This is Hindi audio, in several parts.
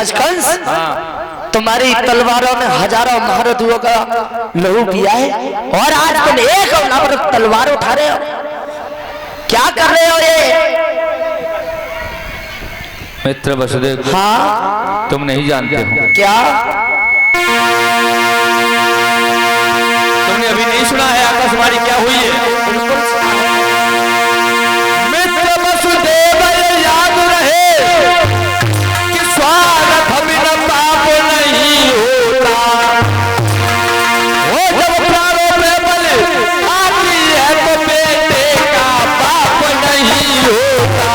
भोजराज कंस, तुम्हारी तलवारों ने हजारों महारथियों का लहू पिया है और आज तुम एक अवनावर तलवार उठा रहे हो, क्या कर रहे हो ये? मित्र वसुदेव, हाँ तुम नहीं जानते हो क्या? तुमने अभी नहीं सुना है आकाशवाणी क्या हुई है? मित्र वसुदेव याद रहे कि स्वागत बिना पाप नहीं होता, वो जब प्राणों पे बल आती है तो बेटे का पाप नहीं होता।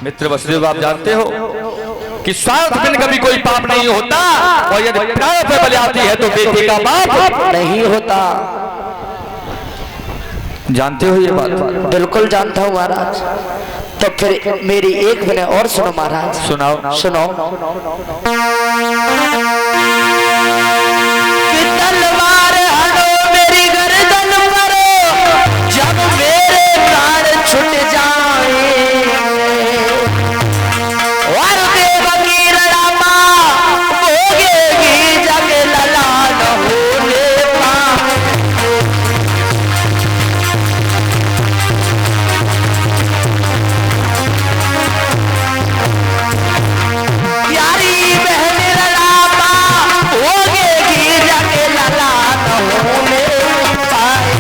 मित्र वसुदेव, आप जानते हो कि स्वार्थ बिन कभी कोई पाप नहीं होता और यदि प्राण पे बलि आती है तो बेटे का पाप नहीं होता। जानते हो ये बात? बिल्कुल जानता हूँ महाराज। तो फिर मेरी एक विनय और सुनो महाराज। सुनाओ। सुनो। तलवार हटो मेरी गर्दन पर, जब मेरे प्राण छूट जाए और देवकी ललामा भोगेगी जग ललान होने पाए। प्यारी बहन ललामा भोगेगी जग ललान होने पाए।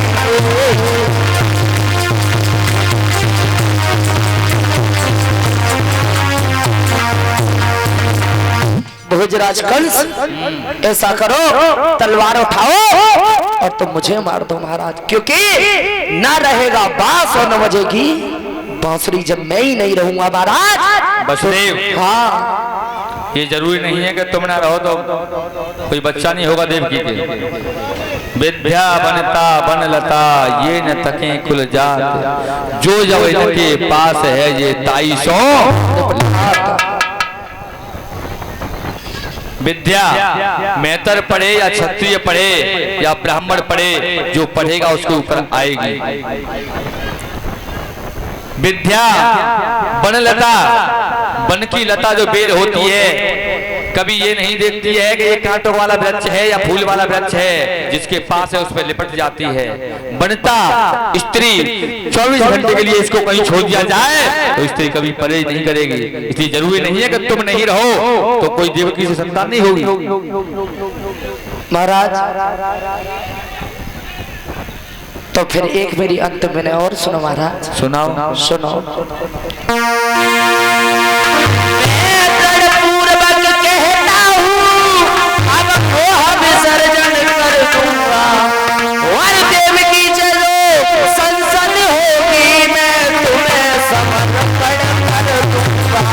भोजराज कंस, ऐसा करो तलवार उठाओ और तुम मुझे मार दो महाराज, क्योंकि ना रहेगा बांस और न बजेगी बांसुरी जब मैं ही नहीं रहूंगा महाराज। वसुदेव, हाँ ये जरूरी नहीं है कि तुम ना रहो तो कोई बच्चा नहीं होगा देवकी के। विद्या बनता बन लता ये न तके कुल जात, जो जब इनके पास है ये ताई सो। विद्या मेहतर पढ़े या क्षत्रिय पढ़े या ब्राह्मण पढ़े, जो पढ़ेगा उसके ऊपर आएगी। विद्या बनलता, बन की लता जो बेल होती है, कभी ये नहीं देखती है कि ये कांटों वाला वृक्ष है या फूल वाला वृक्ष है, जिसके पास है उस पर लिपट जाती है। बनता स्त्री 24 घंटे के लिए इसको कहीं छोड़ दिया जाए तो स्त्री कभी परहेज नहीं करेगी। इसलिए जरूरी नहीं है कि तुम नहीं रहो तो कोई देवकी से संतान नहीं होगी महाराज। तो फिर एक मेरी अंत में और सुनो महाराज। सुनाओ। सुनो। विसर्जन कर दूंगा और देवकी चलो संसन होगी, मैं तुम्हें समर्पण कर दूंगा।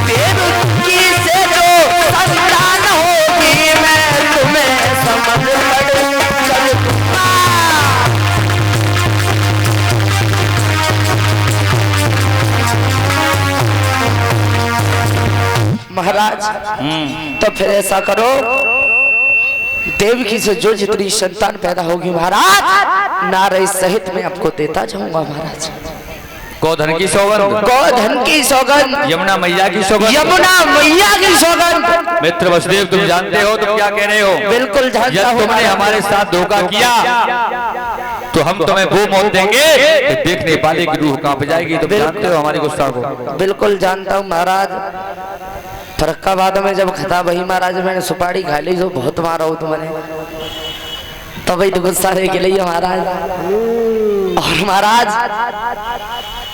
देवकी से जो संतान होगी, मैं तुम्हें समर्पण कर दूंगा। महाराज, तो फिर ऐसा करो, देवकी से जो जितनी संतान पैदा होगी महाराज, नारे सहित मैं आपको देता जाऊंगा महाराज। गोधन की सौगंध, गोधन की सौगंध, यमुना मैया की सौगंध, यमुना मैया की सौगंध। मित्र वसुदेव, तुम जानते हो तुम क्या कह रहे हो? बिल्कुल जानता हूं। तुमने हमारे साथ धोखा किया तो हम तुम्हें वो मौत देंगे कि देखने वाले की रूह कांप जाएगी। तुम जानते हो हमारी गुस्सा को। बिल्कुल जानता हूँ महाराज। फरक्काबाद में जब खता वही महाराज मैंने सुपारी खा ली, जो बहुत मारा हो तुमने, तभी तो गुस्सा है के लिए महाराज। और महाराज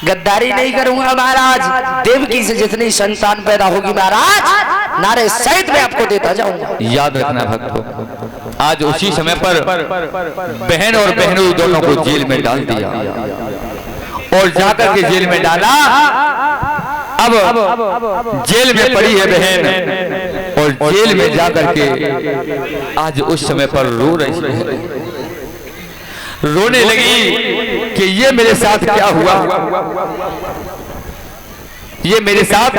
गद्दारी नहीं करूंगा महाराज, देवकी से जितनी संतान पैदा होगी महाराज, नारे सहित मैं आपको देता जाऊंगा। याद रखना भक्तों। आज उसी समय पर बहन और बहनों दोनों को जेल में डाल दिया और जाकर के जेल में डाला। अब जेल में पड़ी है बहन और जेल में जाकर के आज उस समय पर रो रही है, रोने लगी कि ये मेरे साथ क्या हुआ, ये मेरे साथ